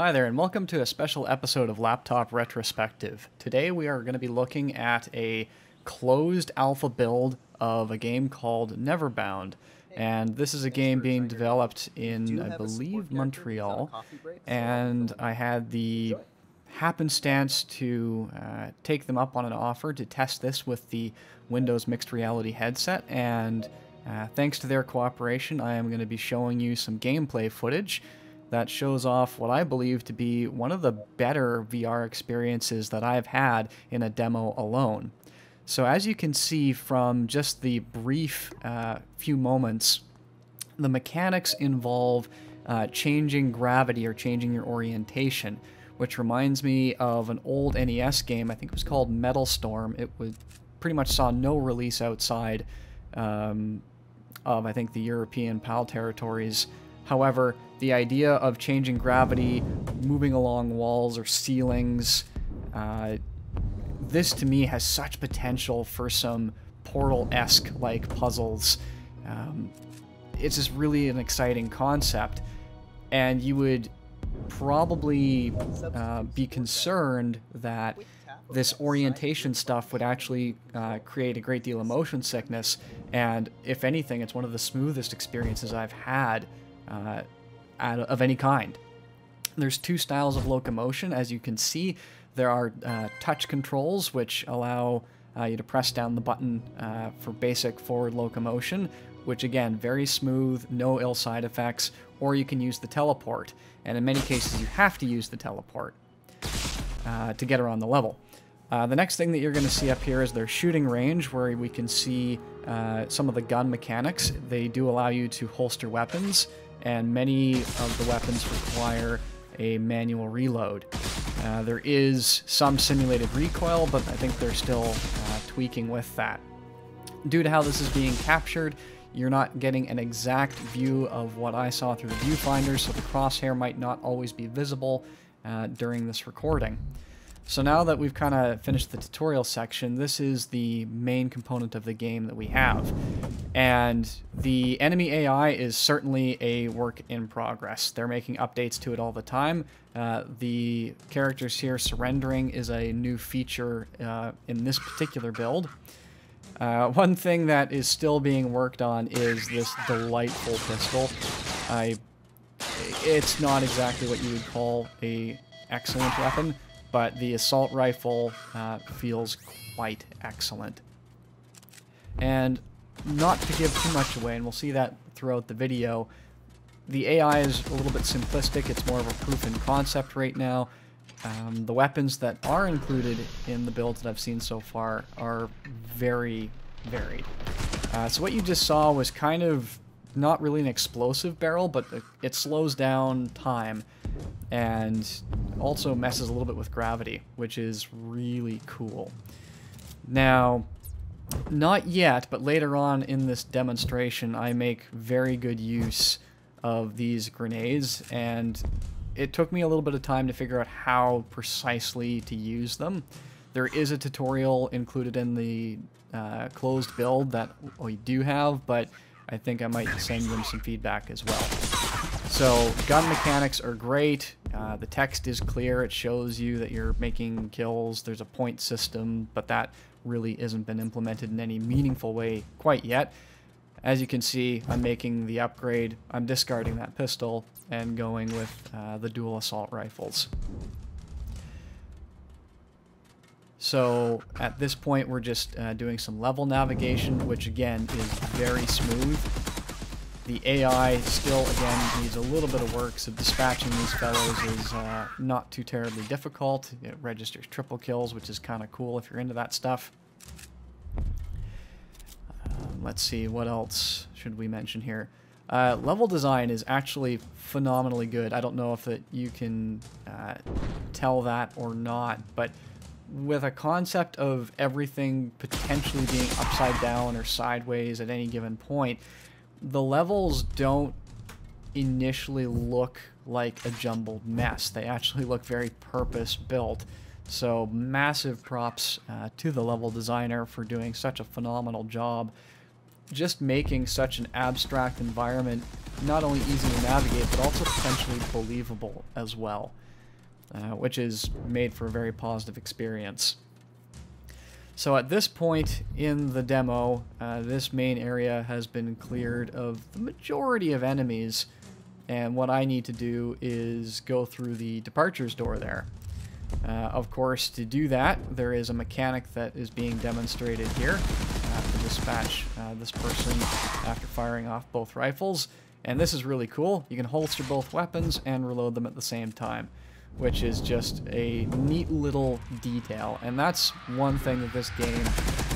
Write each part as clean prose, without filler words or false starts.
Hi there, and welcome to a special episode of Laptop Retrospective. Today we are going to be looking at a closed alpha build of a game called NeverBound. And this is a game being developed in, I believe, Montreal. And I had the happenstance to take them up on an offer to test this with the Windows Mixed Reality headset. And thanks to their cooperation, I am going to be showing you some gameplay footage that shows off what I believe to be one of the better VR experiences that I've had in a demo alone. So as you can see from just the brief few moments, the mechanics involve changing gravity or changing your orientation, which reminds me of an old NES game. I think it was called Metal Storm. It was pretty much saw no release outside of, I think, the European PAL territories. However, the idea of changing gravity, moving along walls or ceilings, this to me has such potential for some Portal-esque like puzzles. It's just really an exciting concept, and you would probably be concerned that this orientation stuff would actually create a great deal of motion sickness, and if anything, it's one of the smoothest experiences I've had of any kind. There's two styles of locomotion. As you can see, there are touch controls, which allow you to press down the button for basic forward locomotion, which again, very smooth, no ill side effects, or you can use the teleport, and in many cases you have to use the teleport to get around the level. The next thing that you're going to see up here is their shooting range, where we can see some of the gun mechanics. They do allow you to holster weapons, and many of the weapons require a manual reload. There is some simulated recoil, but I think they're still tweaking with that. Due to how this is being captured, you're not getting an exact view of what I saw through the viewfinder, so the crosshair might not always be visible during this recording. So now that we've kind of finished the tutorial section, this is the main component of the game that we have. And the enemy AI is certainly a work in progress. They're making updates to it all the time. The characters here surrendering is a new feature in this particular build. One thing that is still being worked on is this delightful pistol. It's not exactly what you would call an excellent weapon, but the assault rifle feels quite excellent. And not to give too much away, and we'll see that throughout the video, the AI is a little bit simplistic. It's more of a proof in concept right now. The weapons that are included in the builds that I've seen so far are very varied. So what you just saw was kind of not really an explosive barrel, but it slows down time and also messes a little bit with gravity, which is really cool. Now, not yet, but later on in this demonstration, I make very good use of these grenades, and it took me a little bit of time to figure out how precisely to use them. There is a tutorial included in the closed build that we do have, but I think I might send them some feedback as well. So, gun mechanics are great. The text is clear. It shows you that you're making kills. There's a point system, but that really isn't been implemented in any meaningful way quite yet. As you can see, I'm making the upgrade. I'm discarding that pistol and going with the dual assault rifles. So at this point, we're just doing some level navigation, which again is very smooth. The AI still, again, needs a little bit of work, so dispatching these fellows is not too terribly difficult. It registers triple kills, which is kind of cool if you're into that stuff. Let's see, what else should we mention here? Level design is actually phenomenally good. I don't know if you can tell that or not, but with a concept of everything potentially being upside down or sideways at any given point, the levels don't initially look like a jumbled mess. They actually look very purpose-built. So massive props to the level designer for doing such a phenomenal job. Just making such an abstract environment not only easy to navigate, but also potentially believable as well. which is made for a very positive experience. So at this point in the demo, this main area has been cleared of the majority of enemies, and what I need to do is go through the departures door there. Of course, to do that, there is a mechanic that is being demonstrated here to dispatch this person after firing off both rifles. And this is really cool. You can holster both weapons and reload them at the same time, which is just a neat little detail. And that's one thing that this game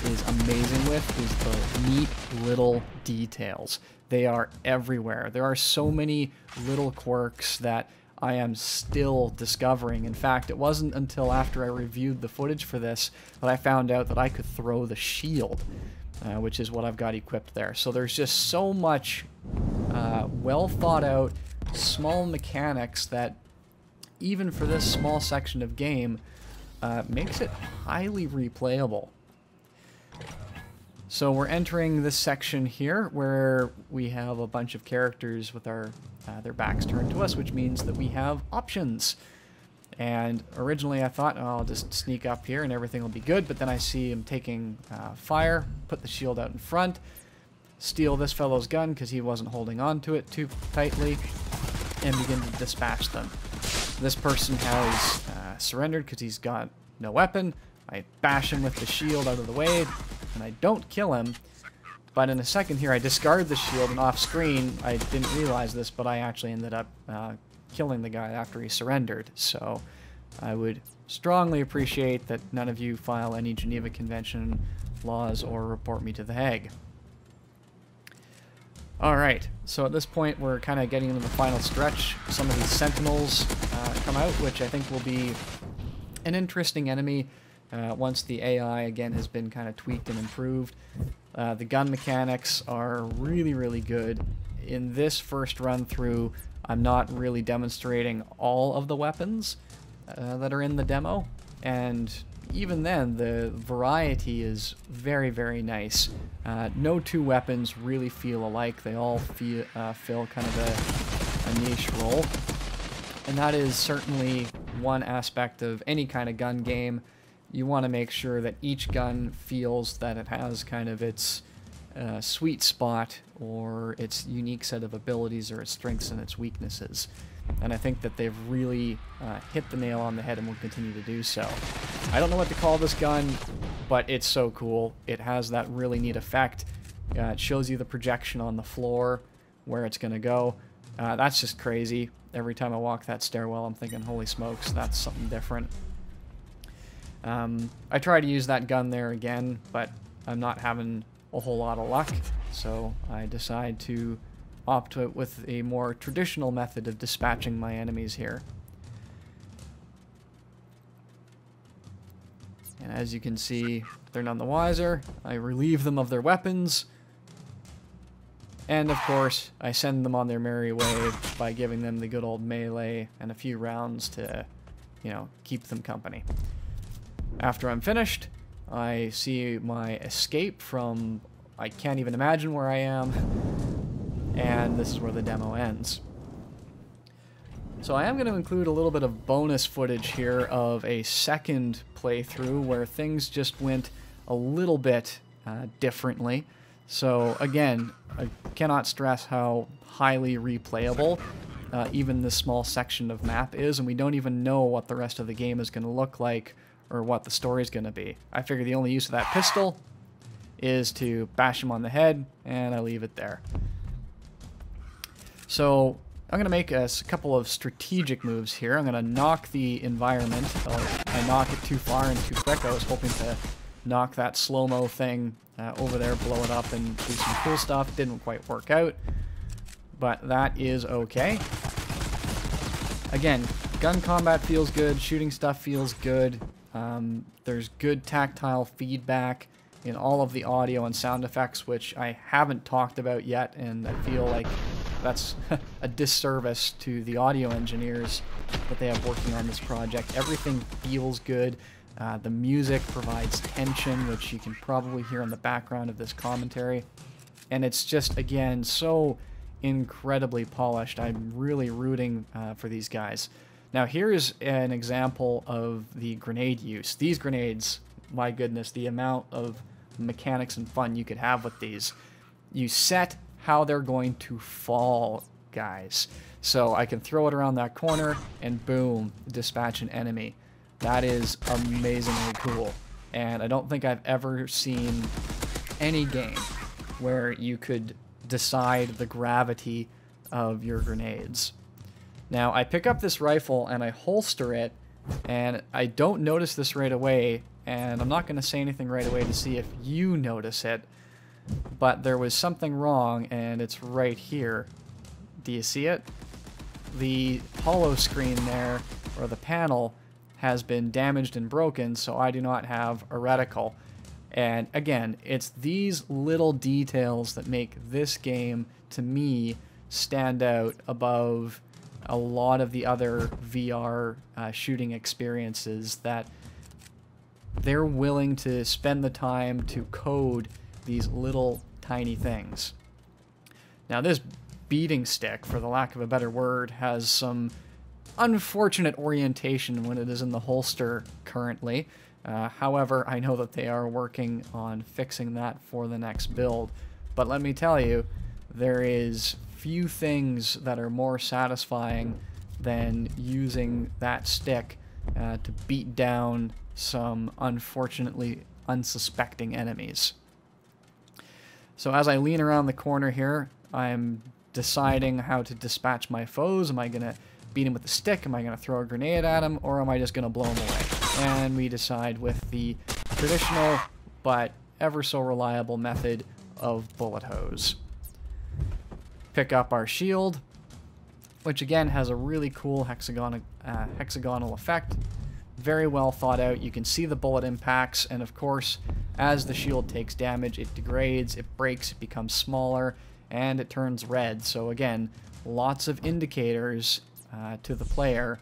is amazing with, is the neat little details. They are everywhere. There are so many little quirks that I am still discovering. In fact, it wasn't until after I reviewed the footage for this that I found out that I could throw the shield, which is what I've got equipped there. So there's just so much well thought out small mechanics that even for this small section of game makes it highly replayable. So we're entering this section here where we have a bunch of characters with their backs turned to us, which means that we have options. And originally I thought, oh, I'll just sneak up here and everything will be good, but then I see him taking fire, put the shield out in front, steal this fellow's gun because he wasn't holding on to it too tightly, and begin to dispatch them. This person has surrendered because he's got no weapon. I bash him with the shield out of the way, and I don't kill him. But in a second here, I discard the shield, and off screen, I didn't realize this, but I actually ended up killing the guy after he surrendered. So I would strongly appreciate that none of you file any Geneva Convention laws or report me to The Hague. Alright, so at this point we're kind of getting into the final stretch. Some of these sentinels come out, which I think will be an interesting enemy once the AI again has been kind of tweaked and improved. The gun mechanics are really, really good. In this first run through, I'm not really demonstrating all of the weapons that are in the demo, and even then the variety is very, very nice. No two weapons really feel alike. They all fill kind of a niche role, and that is certainly one aspect of any kind of gun game. You want to make sure that each gun feels that it has kind of its sweet spot or its unique set of abilities or its strengths and its weaknesses. And I think that they've really hit the nail on the head and will continue to do so. I don't know what to call this gun, but it's so cool. It has that really neat effect. It shows you the projection on the floor, where it's going to go. That's just crazy. Every time I walk that stairwell, I'm thinking, holy smokes, that's something different. I try to use that gun there again, but I'm not having a whole lot of luck, so I decide to opt with a more traditional method of dispatching my enemies here. And as you can see, they're none the wiser. I relieve them of their weapons, and of course, I send them on their merry way by giving them the good old melee and a few rounds to, you know, keep them company. After I'm finished, I see my escape from, I can't even imagine where I am, and this is where the demo ends. So I am going to include a little bit of bonus footage here of a second playthrough where things just went a little bit differently. So again, I cannot stress how highly replayable even this small section of map is, and we don't even know what the rest of the game is going to look like or what the story is going to be. I figure the only use of that pistol is to bash him on the head, and I leave it there. So I'm going to make a couple of strategic moves here. I'm going to knock the environment. I knock it too far and too quick. I was hoping to knock that slow-mo thing over there, blow it up, and do some cool stuff. Didn't quite work out, but that is okay. Again, gun combat feels good. Shooting stuff feels good. There's good tactile feedback in all of the audio and sound effects, which I haven't talked about yet, and I feel like that's a disservice to the audio engineers that they have working on this project. Everything feels good. The music provides tension, which you can probably hear in the background of this commentary. And it's just, again, so incredibly polished. I'm really rooting for these guys. Now here's an example of the grenade use. These grenades, my goodness, the amount of mechanics and fun you could have with these. You set how they're going to fall, guys. So I can throw it around that corner and boom, dispatch an enemy. That is amazingly cool. And I don't think I've ever seen any game where you could decide the gravity of your grenades. Now I pick up this rifle and I holster it, and I don't notice this right away, and I'm not going to say anything right away to see if you notice it, but there was something wrong, and it's right here. Do you see it? The holo screen there, or the panel, has been damaged and broken, so I do not have a reticle. And again, it's these little details that make this game, to me, stand out above a lot of the other VR shooting experiences, that they're willing to spend the time to code these little tiny things. Now this beating stick, for the lack of a better word, has some unfortunate orientation when it is in the holster currently. However, I know that they are working on fixing that for the next build. But let me tell you, there is few things that are more satisfying than using that stick to beat down some unfortunately unsuspecting enemies. So as I lean around the corner here, I'm deciding how to dispatch my foes. Am I going to beat him with the stick? Am I going to throw a grenade at him? Or am I just going to blow him away? And we decide with the traditional but ever so reliable method of bullet hose. Pick up our shield, which again has a really cool hexagonal effect. Very well thought out. You can see the bullet impacts, and of course, as the shield takes damage, it degrades, it breaks, it becomes smaller, and it turns red. So again, lots of indicators to the player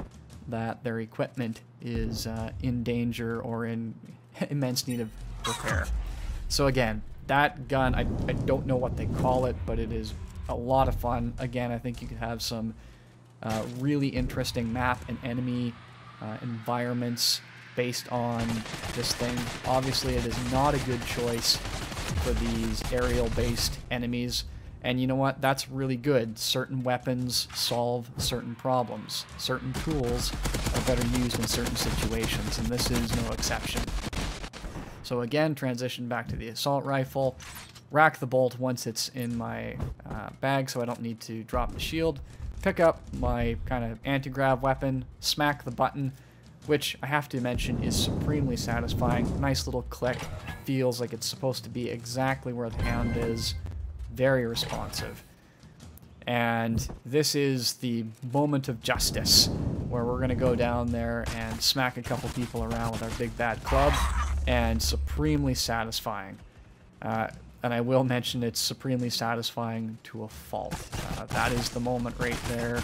that their equipment is in danger or in immense need of repair. So again, that gun, I don't know what they call it, but it is a lot of fun. Again, I think you could have some really interesting map and enemy environments based on this thing. Obviously, it is not a good choice for these aerial-based enemies. And you know what? That's really good. Certain weapons solve certain problems. Certain tools are better used in certain situations, and this is no exception. So again, transition back to the assault rifle. Rack the bolt once it's in my bag so I don't need to drop the shield. Pick up my kind of anti-grav weapon, smack the button, which I have to mention is supremely satisfying. Nice little click. Feels like it's supposed to be exactly where the hand is. Very responsive. And this is the moment of justice, where we're going to go down there and smack a couple people around with our big bad club, and supremely satisfying. And I will mention it's supremely satisfying to a fault. That is the moment right there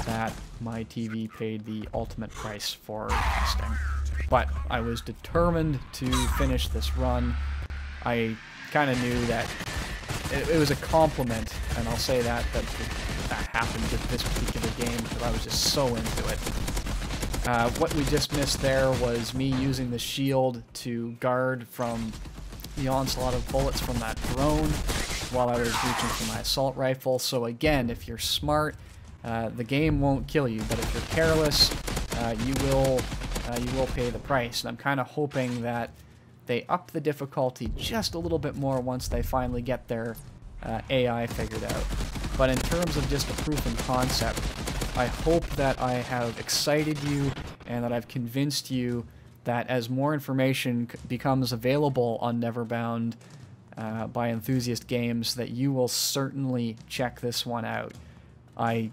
that my TV paid the ultimate price for testing. But I was determined to finish this run. I kind of knew that it was a compliment, and I'll say that happened with this particular game because I was just so into it. What we just missed there was me using the shield to guard from the onslaught of bullets from that drone while I was reaching for my assault rifle. So again, if you're smart, the game won't kill you, but if you're careless, you will pay the price. And I'm kind of hoping that they up the difficulty just a little bit more once they finally get their AI figured out. But in terms of just a proof of concept, I hope that I have excited you and that I've convinced you that as more information becomes available on NeverBound by Enthusiast Games, that you will certainly check this one out. I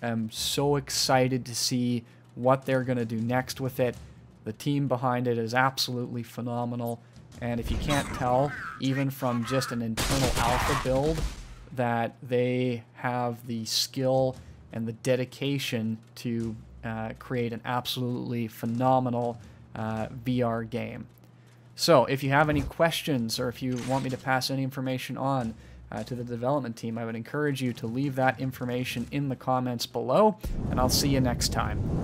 am so excited to see what they're going to do next with it. The team behind it is absolutely phenomenal, and if you can't tell, even from just an internal alpha build, that they have the skill and the dedication to create an absolutely phenomenal VR game. So if you have any questions, or if you want me to pass any information on to the development team, I would encourage you to leave that information in the comments below, and I'll see you next time.